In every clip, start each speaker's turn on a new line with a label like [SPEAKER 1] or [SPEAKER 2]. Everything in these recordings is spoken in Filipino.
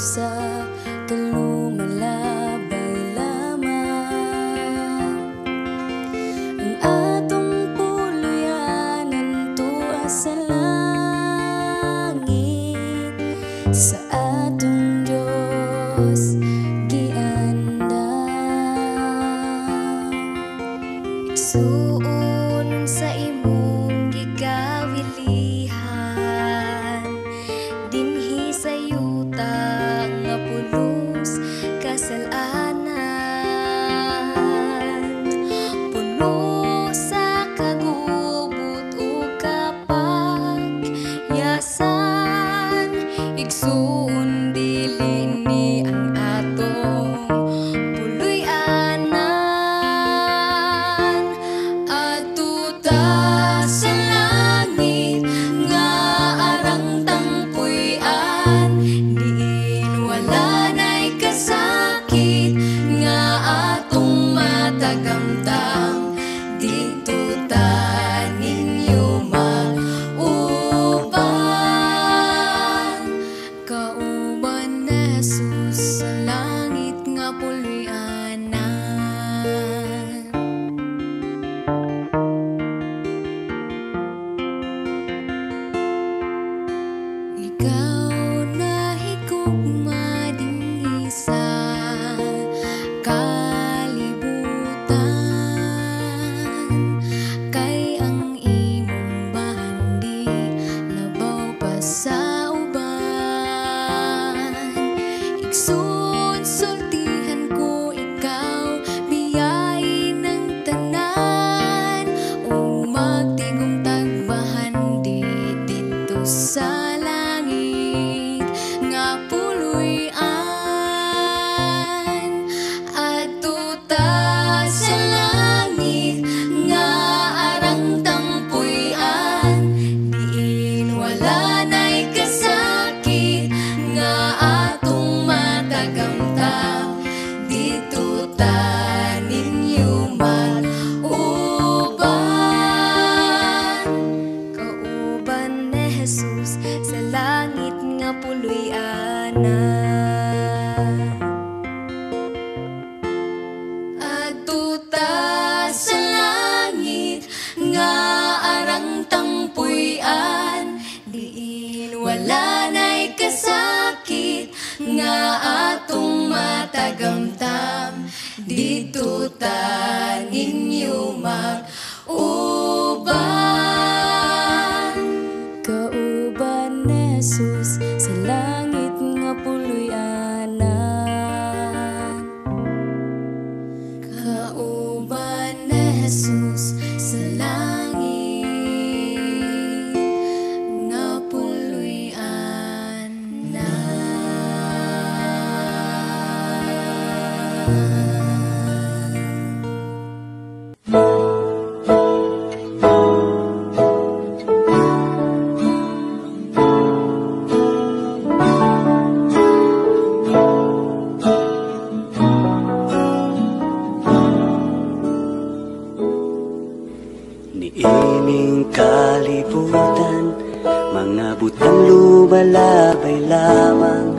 [SPEAKER 1] sa kalumalabay lamang. Ang atong puluyanan tuwa sa langit, sa atong Diyos gianda. Igsuon sa imong gigawilihan, dinhi sa yuta nga pulos kasalanan. Puno sa kagubot ug kapagyasan, igsuon dili ni ang atong puluy-anan. Adto ta sa langit nga arang tangpuy-an, diin wala na'y kasakit nga atong matagamtam. Dito ta ninyo mag-uban, kauban na Jesus sa langit nga puloy-anan. Ikaw na higugma dinhi sa kalibutan, kay ang imong bandi labaw pa sa uban. Igsoon sultihan ko ikaw, biyahe ng tanan, o magtigong tagbahan dito sa langit nga puloy-an. Adto ta sa langit nga arang tangpuy-an, diin wala na'y kasakit nga atong matagamtam. Dito ta ninyo mag-uban, kauban ni Jesus sa langit nga puloy-anan. Adto ta sa langit nga arang tangpuy-an, diin wala na'y kasakit nga atong matagamtam. Dito ta ninyo mag-uban, kauban ni Jesus sa langit nga puloy-anan. Kauban ni Jesus sa langit nga puloy-anan.
[SPEAKER 2] Niining kalibutan, mga butang lumalabay lamang.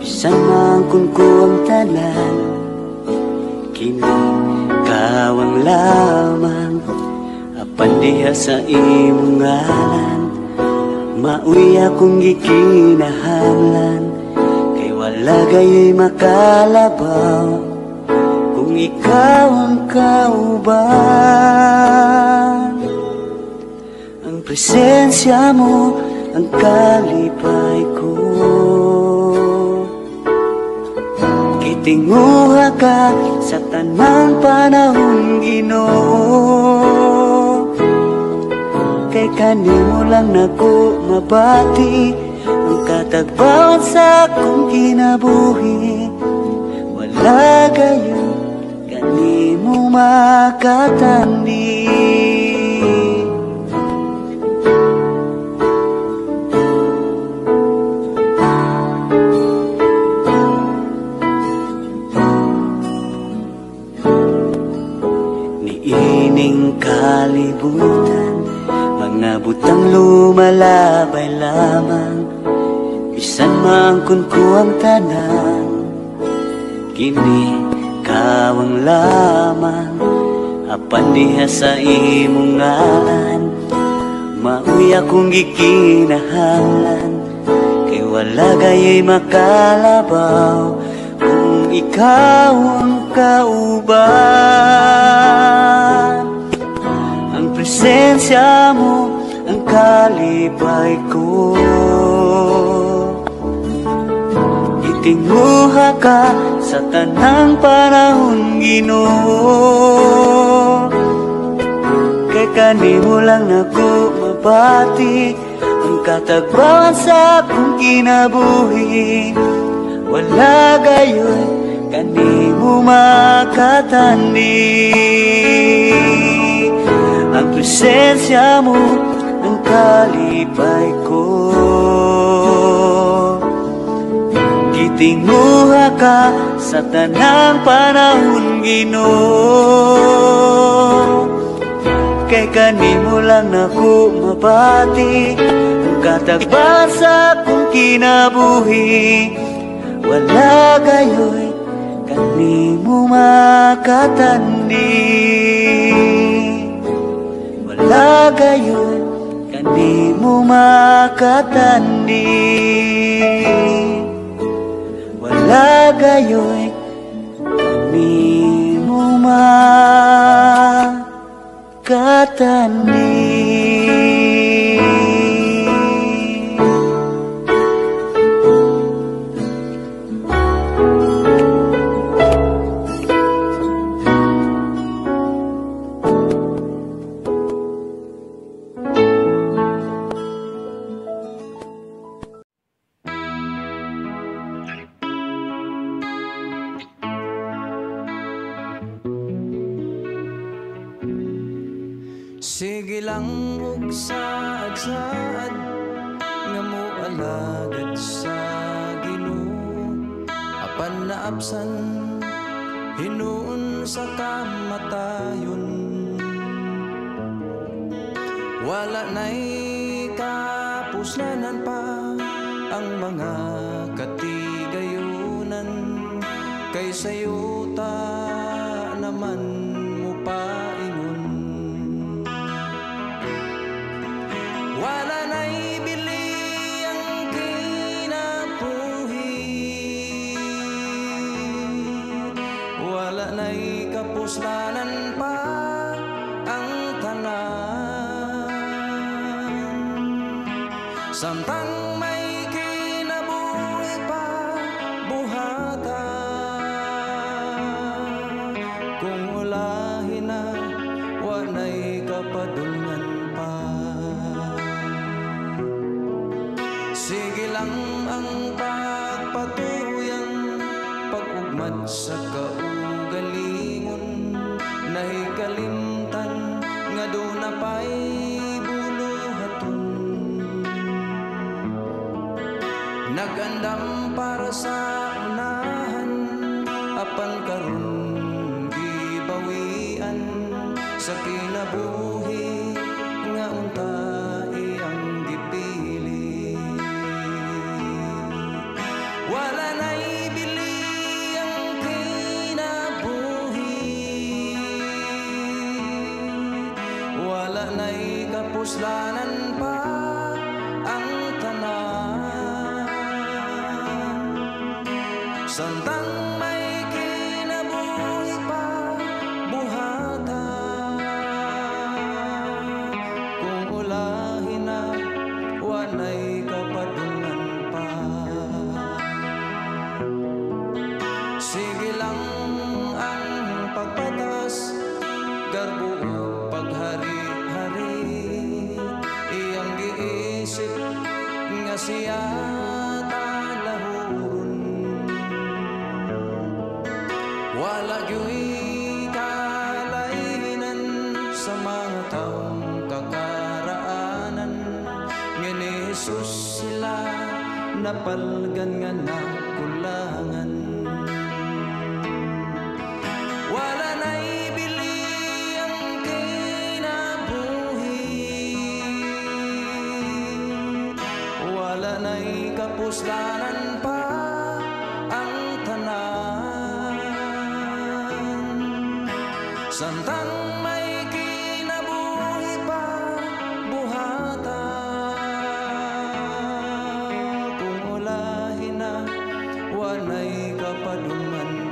[SPEAKER 2] Bisan man kun ko ang tanan, kini kawang lamang. Apan diha sa imong ngalan, mauy akong gikinahanglan. Kay wala gayoy makalabaw kung ikaw ang kauban. Ang presensya mo ang kalipay ko, kitinguha ka sa tanang panahon, Ginoo. Kay kanimo lang nako mabati ang katagbawan sa akong kinabuhi. Wala gayon kanimo makatandi. Niining kalibutan, mga butang lumalabay lamang. bisan maangkon ko ang tanan, kini kawang laman. Apan diha sa imong ngalan, mauy akong gikinahanglan. Kay wala gayoy makalabaw kung ikaw ang kauban. Ang presensya mo ang kalipay ko, itinguha ka sa tanang panahon, Ginoo. Kay kanimo lang ako mabati ang katagbawan sa akong kinabuhi. Wala gayon kanimo makatandi. Ang presensya mo ang kalipay ko, gitinguha ka sa tanang panahon, Ginoo. Kay kanimo lang ako mabati ang katagbawan sa akong kinabuhi. Wala gayoy kanimo makatandi. Wala gayoy kanimo makatandi. Wala gayoy kanimo makatandi.
[SPEAKER 3] Sige lang ug saad-saad nga moalagad sa Ginoo. Apan naabsan hinuon sa kamatayon. Wala na'y kapuslanan pa ang mga katigayunan. Kay sayo ta naman mo paingon. Wala na'y bili ang kinabuhi. Wala na'y kapuslanan pa ang tanan. Samtang may kinabuhi pa buhata, kung ulahin na wala'y kapadungan pa. Sige lang ang pagpatuyang pag-ugmad sa kaugalingon. Nahikalimtan nga doon na pa'y buluhaton. Nagandam para sa unahan, apan karon gibawian sa kinabuhi nga unta iyang gipili. Wala na'y bili ang kinabuhi. Wala na'y kapuslanan pa ang tanan. Samtang may kinabuhi pa buhata, kung ulahin na wala'y kapadungan pa. Sige lang ang pagpatas, garbo o paghari-hari. Iyang giisip nga siya talahuron. Wala gyu'y kalainan sa mga taong kakaraanan. Nga ni Jesus sila napalgan nga nakulangan. Wala na'y bili ang kinabuhi. Wala na'y kapos puslanan pa ang tanan. Samtang may kinabuhi pa buhata, kung ulahin na wanay kapadungan